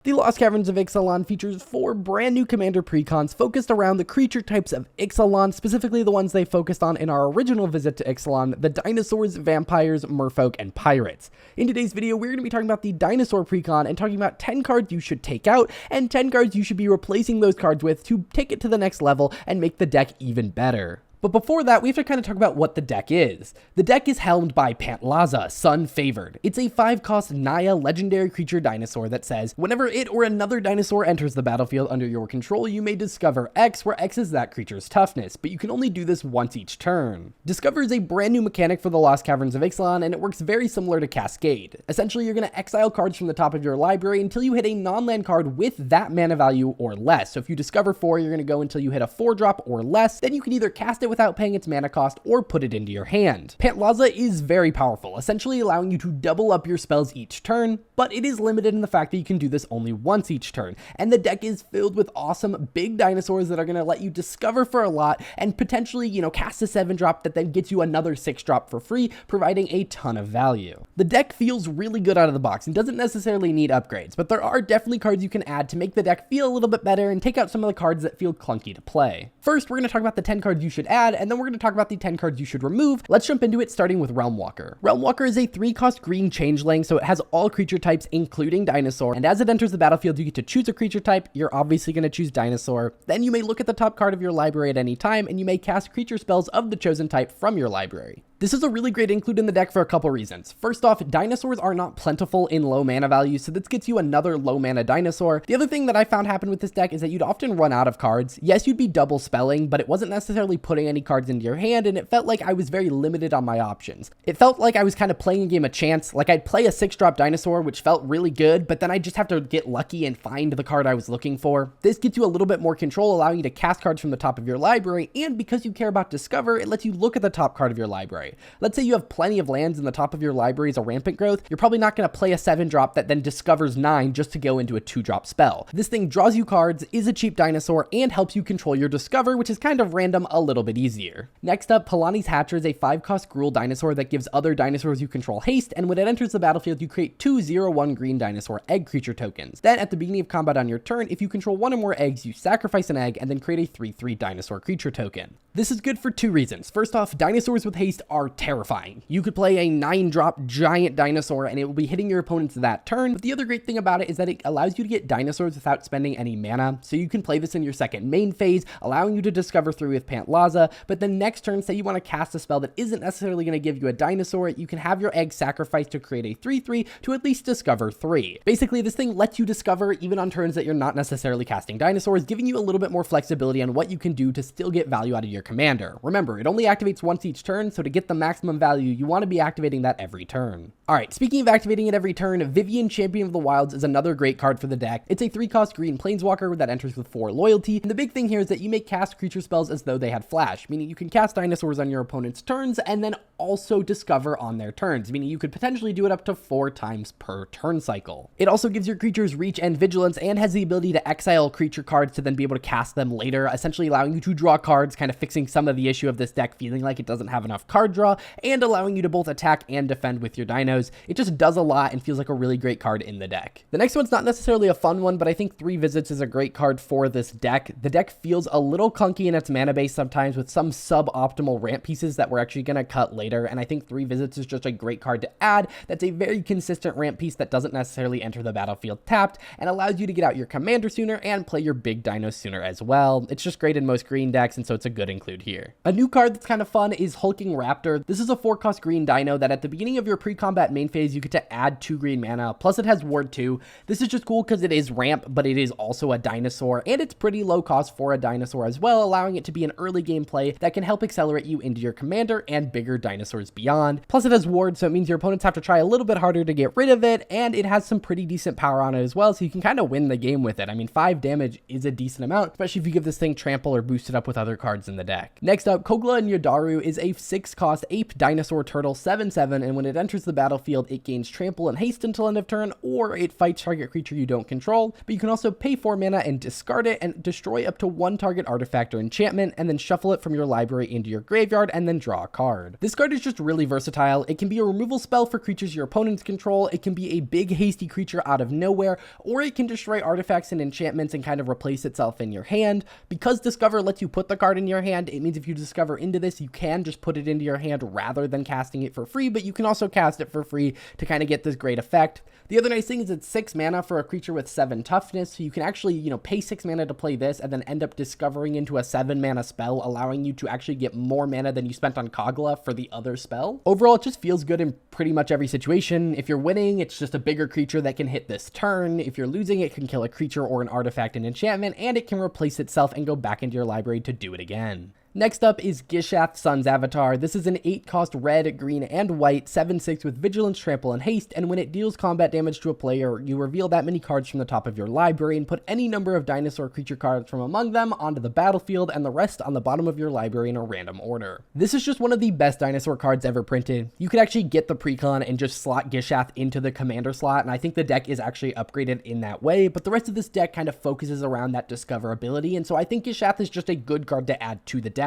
The Lost Caverns of Ixalan features 4 brand new commander precons focused around the creature types of Ixalan, specifically the ones they focused on in our original visit to Ixalan, the dinosaurs, vampires, merfolk, and pirates. In today's video, we're going to be talking about the Dinosaur Precon and talking about 10 cards you should take out and 10 cards you should be replacing those cards with to take it to the next level and make the deck even better. But before that, we have to kind of talk about what the deck is. The deck is helmed by Pantlaza, Sun Favored. It's a 5-cost Naya legendary creature dinosaur that says, whenever it or another dinosaur enters the battlefield under your control, you may discover X, where X is that creature's toughness, but you can only do this once each turn. Discover is a brand new mechanic for the Lost Caverns of Ixalan, and it works very similar to Cascade. Essentially, you're going to exile cards from the top of your library until you hit a non-land card with that mana value or less. So if you discover 4, you're going to go until you hit a 4-drop or less, then you can either cast it without paying its mana cost or put it into your hand. Pantlaza is very powerful, essentially allowing you to double up your spells each turn, but it is limited in the fact that you can do this only once each turn, and the deck is filled with awesome big dinosaurs that are going to let you discover for a lot and potentially, cast a 7-drop that then gets you another 6-drop for free, providing a ton of value. The deck feels really good out of the box and doesn't necessarily need upgrades, but there are definitely cards you can add to make the deck feel a little bit better and take out some of the cards that feel clunky to play. First, we're going to talk about the 10 cards you should add, and then we're going to talk about the 10 cards you should remove. Let's jump into it, starting with Realm Walker. Realm Walker is a 3-cost green changeling, so it has all creature types, including dinosaur, and as it enters the battlefield, you get to choose a creature type. You're obviously going to choose dinosaur. Then you may look at the top card of your library at any time, and you may cast creature spells of the chosen type from your library. This is a really great include in the deck for a couple reasons. First off, dinosaurs are not plentiful in low mana values, so this gets you another low mana dinosaur. The other thing that I found happen with this deck is that you'd often run out of cards. Yes, you'd be double spelling, but it wasn't necessarily putting any cards into your hand, and it felt like I was very limited on my options. It felt like I was kind of playing a game of chance, like I'd play a 6-drop dinosaur, which felt really good, but then I just have to get lucky and find the card I was looking for. This gets you a little bit more control, allowing you to cast cards from the top of your library, and because you care about Discover, it lets you look at the top card of your library. Let's say you have plenty of lands in the top of your library as a rampant growth, you're probably not going to play a 7-drop that then discovers 9 just to go into a 2-drop spell. This thing draws you cards, is a cheap dinosaur, and helps you control your Discover, which is kind of random a little bit easier. Next up, Palani Hatcher is a 5-cost Gruul dinosaur that gives other dinosaurs you control haste, and when it enters the battlefield, you create 2 0/1 green dinosaur egg creature tokens. Then at the beginning of combat on your turn, if you control 1 or more eggs, you sacrifice an egg and then create a 3/3 dinosaur creature token. This is good for 2 reasons. First off, dinosaurs with haste are terrifying. You could play a 9-drop giant dinosaur and it will be hitting your opponents that turn, but the other great thing about it is that it allows you to get dinosaurs without spending any mana, so you can play this in your second main phase, allowing you to discover 3 with Pantlaza, but then next turn, say you want to cast a spell that isn't necessarily going to give you a dinosaur, you can have your egg sacrificed to create a 3/3 to at least discover 3. Basically, this thing lets you discover even on turns that you're not necessarily casting dinosaurs, giving you a little bit more flexibility on what you can do to still get value out of your commander. Remember, it only activates once each turn, so to get the maximum value, you want to be activating that every turn. Alright, speaking of activating it every turn, Vivian Champion of the Wilds is another great card for the deck. It's a 3-cost green planeswalker that enters with 4 loyalty, and the big thing here is that you may cast creature spells as though they had flash, meaning you can cast dinosaurs on your opponent's turns and then also discover on their turns, meaning you could potentially do it up to 4 times per turn cycle. It also gives your creatures reach and vigilance and has the ability to exile creature cards to then be able to cast them later, essentially allowing you to draw cards, kind of fixing some of the issue of this deck feeling like it doesn't have enough card draw, and allowing you to both attack and defend with your dinos. It just does a lot and feels like a really great card in the deck. The next one's not necessarily a fun one, but I think 3 Visits is a great card for this deck. The deck feels a little clunky in its mana base sometimes with some suboptimal ramp pieces that we're actually going to cut later, and I think 3 Visits is just a great card to add that's a very consistent ramp piece that doesn't necessarily enter the battlefield tapped and allows you to get out your commander sooner and play your big dinos sooner as well. It's just great in most green decks, and so it's a good include here. A new card that's kind of fun is Hulking Raptor. This is a 4-cost green dino that at the beginning of your pre-combat main phase, you get to add 2 green mana, plus it has ward 2. This is just cool because it is ramp, but it is also a dinosaur, and it's pretty low cost for a dinosaur as well, allowing it to be an early game play that can help accelerate you into your commander and bigger dinosaurs beyond. Plus it has ward, so it means your opponents have to try a little bit harder to get rid of it, and it has some pretty decent power on it as well, so you can kind of win the game with it. I mean, 5 damage is a decent amount, especially if you give this thing trample or boost it up with other cards in the deck. Next up, Kogla and Yaru is a 6-cost cost ape dinosaur turtle 7/7, and when it enters the battlefield, it gains trample and haste until end of turn, or it fights target creature you don't control. But you can also pay 4 mana and discard it and destroy up to 1 target artifact or enchantment, and then shuffle it from your library into your graveyard and then draw a card. This card is just really versatile. It can be a removal spell for creatures your opponents control, it can be a big hasty creature out of nowhere, or it can destroy artifacts and enchantments and kind of replace itself in your hand. Because Discover lets you put the card in your hand, it means if you discover into this, you can just put it into your hand rather than casting it for free, but you can also cast it for free to kind of get this great effect. The other nice thing is it's 6 mana for a creature with 7 toughness, so you can actually, pay 6 mana to play this and then end up discovering into a 7 mana spell, allowing you to actually get more mana than you spent on Kogla for the other spell. Overall, it just feels good in pretty much every situation. If you're winning, it's just a bigger creature that can hit this turn. If you're losing, it can kill a creature or an artifact and enchantment, and it can replace itself and go back into your library to do it again. Next up is Gishath, Sun's Avatar. This is an 8-cost red, green, and white 7/6 with Vigilance, Trample, and Haste, and when it deals combat damage to a player, you reveal that many cards from the top of your library and put any number of dinosaur creature cards from among them onto the battlefield and the rest on the bottom of your library in a random order. This is just one of the best dinosaur cards ever printed. You could actually get the Precon and just slot Gishath into the commander slot, and I think the deck is actually upgraded in that way, but the rest of this deck kind of focuses around that discoverability, and so I think Gishath is just a good card to add to the deck.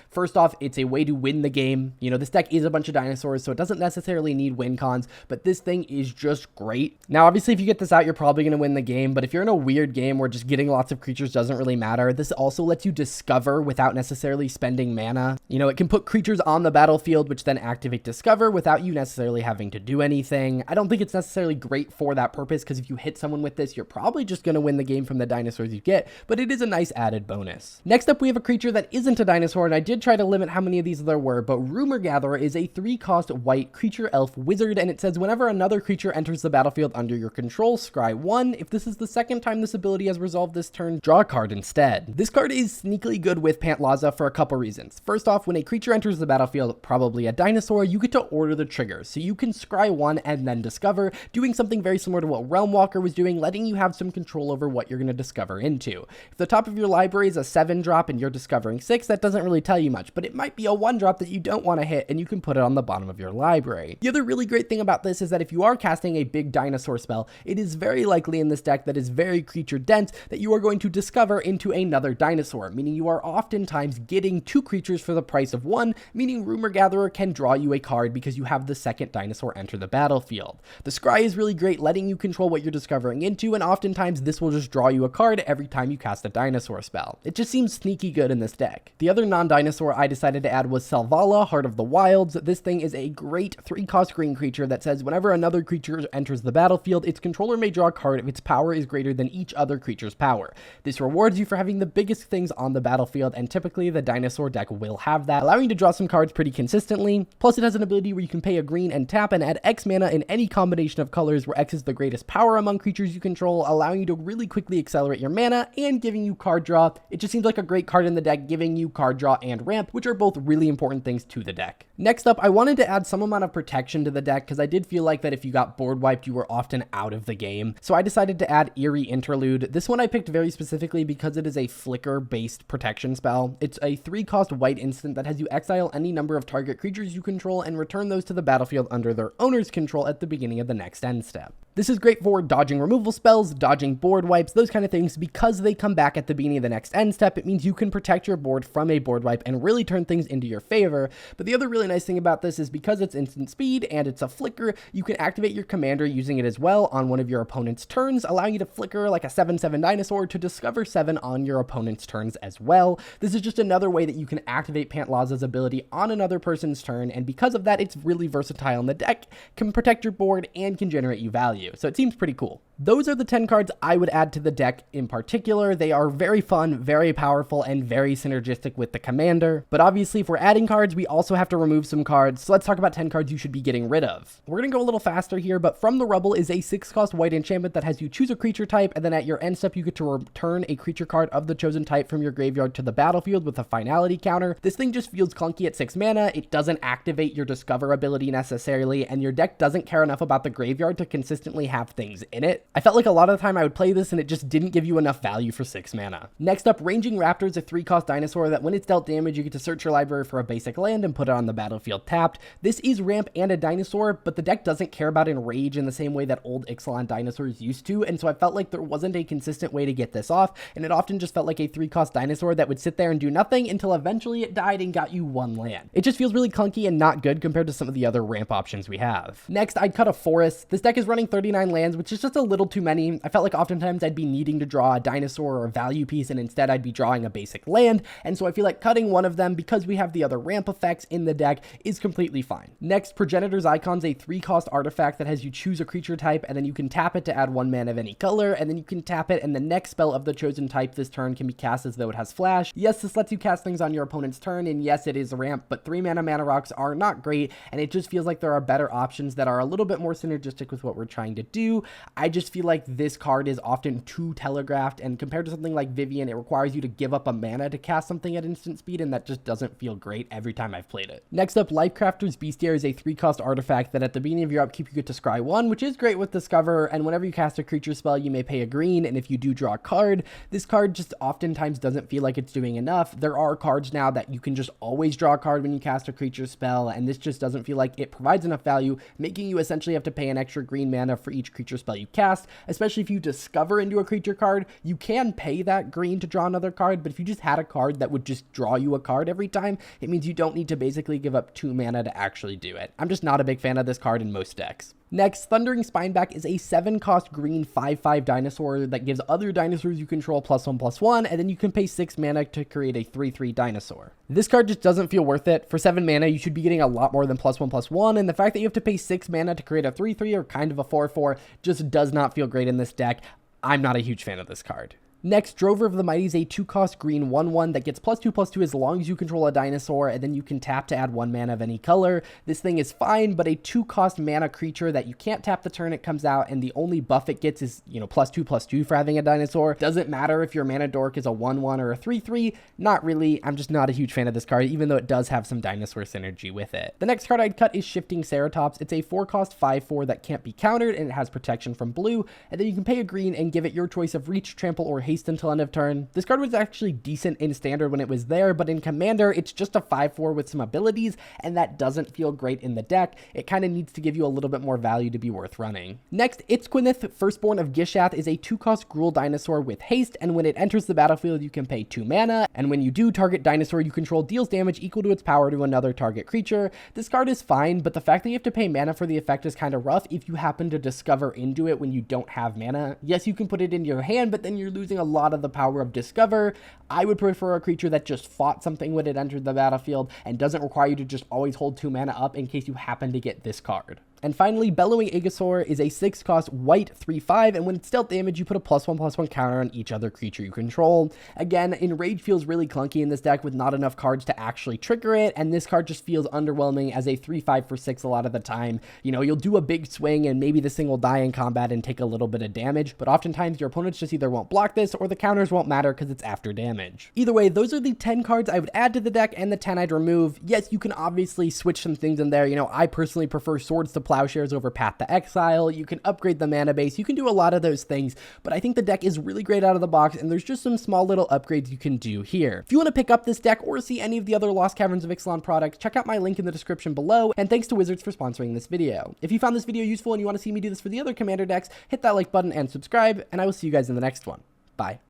First off, it's a way to win the game. This deck is a bunch of dinosaurs, so it doesn't necessarily need win cons, but this thing is just great. Now, obviously, if you get this out, you're probably going to win the game, but if you're in a weird game where just getting lots of creatures doesn't really matter, this also lets you discover without necessarily spending mana. It can put creatures on the battlefield, which then activate discover without you necessarily having to do anything. I don't think it's necessarily great for that purpose, because if you hit someone with this, you're probably just going to win the game from the dinosaurs you get, but it is a nice added bonus. Next up, we have a creature that isn't a dinosaur, and I did try to limit how many of these there were, but Rumorgatherer is a 3-cost white creature elf wizard, and it says whenever another creature enters the battlefield under your control, scry 1. If this is the second time this ability has resolved this turn, draw a card instead. This card is sneakily good with Pantlaza for a couple reasons. First off, when a creature enters the battlefield, probably a dinosaur, you get to order the trigger, so you can scry 1 and then discover, doing something very similar to what Realm Walker was doing, letting you have some control over what you're going to discover into. If the top of your library is a 7-drop and you're discovering 6, that doesn't really tell you much, but it might be a 1-drop that you don't want to hit, and you can put it on the bottom of your library. The other really great thing about this is that if you are casting a big dinosaur spell, it is very likely in this deck that is very creature dense that you are going to discover into another dinosaur, meaning you are oftentimes getting 2 creatures for the price of 1, meaning Rumorgatherer can draw you a card because you have the second dinosaur enter the battlefield. The scry is really great, letting you control what you're discovering into, and oftentimes this will just draw you a card every time you cast a dinosaur spell. It just seems sneaky good in this deck. The other non-dinosaur I decided to add was Salala, Heart of the Wilds. This thing is a great 3-cost green creature that says whenever another creature enters the battlefield, its controller may draw a card if its power is greater than each other creature's power. This rewards you for having the biggest things on the battlefield, and typically the dinosaur deck will have that, allowing you to draw some cards pretty consistently. Plus, it has an ability where you can pay a green and tap and add X mana in any combination of colors where X is the greatest power among creatures you control, allowing you to really quickly accelerate your mana and giving you card draw. It just seems like a great card in the deck, giving you card draw and ramp, which are both really important things to the deck. Next up, I wanted to add some amount of protection to the deck because I did feel like that if you got board wiped, you were often out of the game. So I decided to add Erie Interlude. This one I picked very specifically because it is a flicker-based protection spell. It's a 3-cost white instant that has you exile any number of target creatures you control and return those to the battlefield under their owner's control at the beginning of the next end step. This is great for dodging removal spells, dodging board wipes, those kind of things. Because they come back at the beginning of the next end step, it means you can protect your board from a board wipe and really turn things into your favor. But the other really nice thing about this is because it's instant speed and it's a flicker, you can activate your commander using it as well on one of your opponent's turns, allowing you to flicker like a 7/7 dinosaur to discover 7 on your opponent's turns as well. This is just another way that you can activate Pantlaza's ability on another person's turn, and because of that, it's really versatile in the deck, can protect your board, and can generate you value. So it seems pretty cool. Those are the 10 cards I would add to the deck in particular. They are very fun, very powerful, and very synergistic with the commander. But obviously, if we're adding cards, we also have to remove some cards. So let's talk about 10 cards you should be getting rid of. We're going to go a little faster here, but From the Rubble is a 6-cost white enchantment that has you choose a creature type, and then at your end step, you get to return a creature card of the chosen type from your graveyard to the battlefield with a finality counter. This thing just feels clunky at 6 mana. It doesn't activate your discover ability necessarily, and your deck doesn't care enough about the graveyard to consistently have things in it. I felt like a lot of the time I would play this and it just didn't give you enough value for 6 mana. Next up, Ranging Raptor is a 3-cost dinosaur that when it's dealt damage, you get to search your library for a basic land and put it on the battlefield tapped. This is ramp and a dinosaur, but the deck doesn't care about enrage in the same way that old Ixalan dinosaurs used to, and so I felt like there wasn't a consistent way to get this off, and it often just felt like a 3-cost dinosaur that would sit there and do nothing until eventually it died and got you 1 land. It just feels really clunky and not good compared to some of the other ramp options we have. Next, I'd cut a forest. This deck is running 39 lands, which is just a little too many. I felt like oftentimes I'd be needing to draw a dinosaur or a value piece, and instead I'd be drawing a basic land, and so I feel like cutting one of them, because we have the other ramp effects in the deck, is completely fine. Next, Progenitor's Icon's a 3-cost artifact that has you choose a creature type, and then you can tap it to add 1 mana of any color, and then you can tap it, and the next spell of the chosen type this turn can be cast as though it has flash. Yes, this lets you cast things on your opponent's turn, and yes, it is a ramp, but 3 mana rocks are not great, and it just feels like there are better options that are a little bit more synergistic with what we're trying to do. I just feel like this card is often too telegraphed, and compared to something like Vivian, it requires you to give up a mana to cast something at instant speed, and that just doesn't feel great every time I've played it. Next up, Lifecrafter's Bestiary is a 3-cost artifact that at the beginning of your upkeep you get to scry 1, which is great with Discover, and whenever you cast a creature spell you may pay a green, and if you do draw a card, this card just oftentimes doesn't feel like it's doing enough. There are cards now that you can just always draw a card when you cast a creature spell, and this just doesn't feel like it provides enough value, making you essentially have to pay an extra green mana for each creature spell you cast, especially if you discover into a creature card. You can pay that green to draw another card, but if you just had a card that would just draw you a card every time, it means you don't need to basically give up 2 mana to actually do it. I'm just not a big fan of this card in most decks. Next, Thundering Spineback is a 7-cost green 5/5 dinosaur that gives other dinosaurs you control +1/+1, and then you can pay 6 mana to create a 3/3 dinosaur. This card just doesn't feel worth it. For 7 mana, you should be getting a lot more than +1/+1, and the fact that you have to pay 6 mana to create a 3/3 or kind of a 4/4 just does not feel great in this deck. I'm not a huge fan of this card. Next, Drover of the Mighty is a 2-cost green 1/1 that gets +2/+2 as long as you control a dinosaur, and then you can tap to add 1 mana of any color. This thing is fine, but a 2-cost mana creature that you can't tap the turn it comes out, and the only buff it gets is, +2/+2 for having a dinosaur. Doesn't matter if your mana dork is a 1/1 or a 3/3, not really. I'm just not a huge fan of this card, even though it does have some dinosaur synergy with it. The next card I'd cut is Shifting Ceratops. It's a 4-cost 5/4 that can't be countered, and it has protection from blue, and then you can pay a green and give it your choice of reach, trample, or haste until end of turn. This card was actually decent in standard when it was there, but in commander it's just a 5/4 with some abilities, and that doesn't feel great in the deck. It kind of needs to give you a little bit more value to be worth running. Next, Itzquinith, Firstborn of Gishath, is a 2-cost Gruul dinosaur with haste, and when it enters the battlefield you can pay 2 mana, and when you do, target dinosaur you control deals damage equal to its power to another target creature. This card is fine, but the fact that you have to pay mana for the effect is kind of rough if you happen to discover into it when you don't have mana. Yes, you can put it into your hand, but then you're losing a lot of the power of Discover. I would prefer a creature that just fought something when it entered the battlefield and doesn't require you to just always hold 2 mana up in case you happen to get this card. And finally, Bellowing Igosaur is a 6-cost white 3/5, and when it's dealt damage, you put a +1/+1 counter on each other creature you control. Again, Enrage feels really clunky in this deck with not enough cards to actually trigger it, and this card just feels underwhelming as a 3/5 for 6 a lot of the time. You'll do a big swing, and maybe this thing will die in combat and take a little bit of damage, but oftentimes your opponents just either won't block this, or the counters won't matter because it's after damage. Either way, those are the 10 cards I would add to the deck, and the 10 I'd remove. Yes, you can obviously switch some things in there. I personally prefer Swords to Plowshares over Path to Exile. You can upgrade the mana base. You can do a lot of those things, but I think the deck is really great out of the box, and there's just some small little upgrades you can do here. If you want to pick up this deck or see any of the other Lost Caverns of Ixalan products, check out my link in the description below, and thanks to Wizards for sponsoring this video. If you found this video useful and you want to see me do this for the other Commander decks, hit that like button and subscribe, and I will see you guys in the next one. Bye.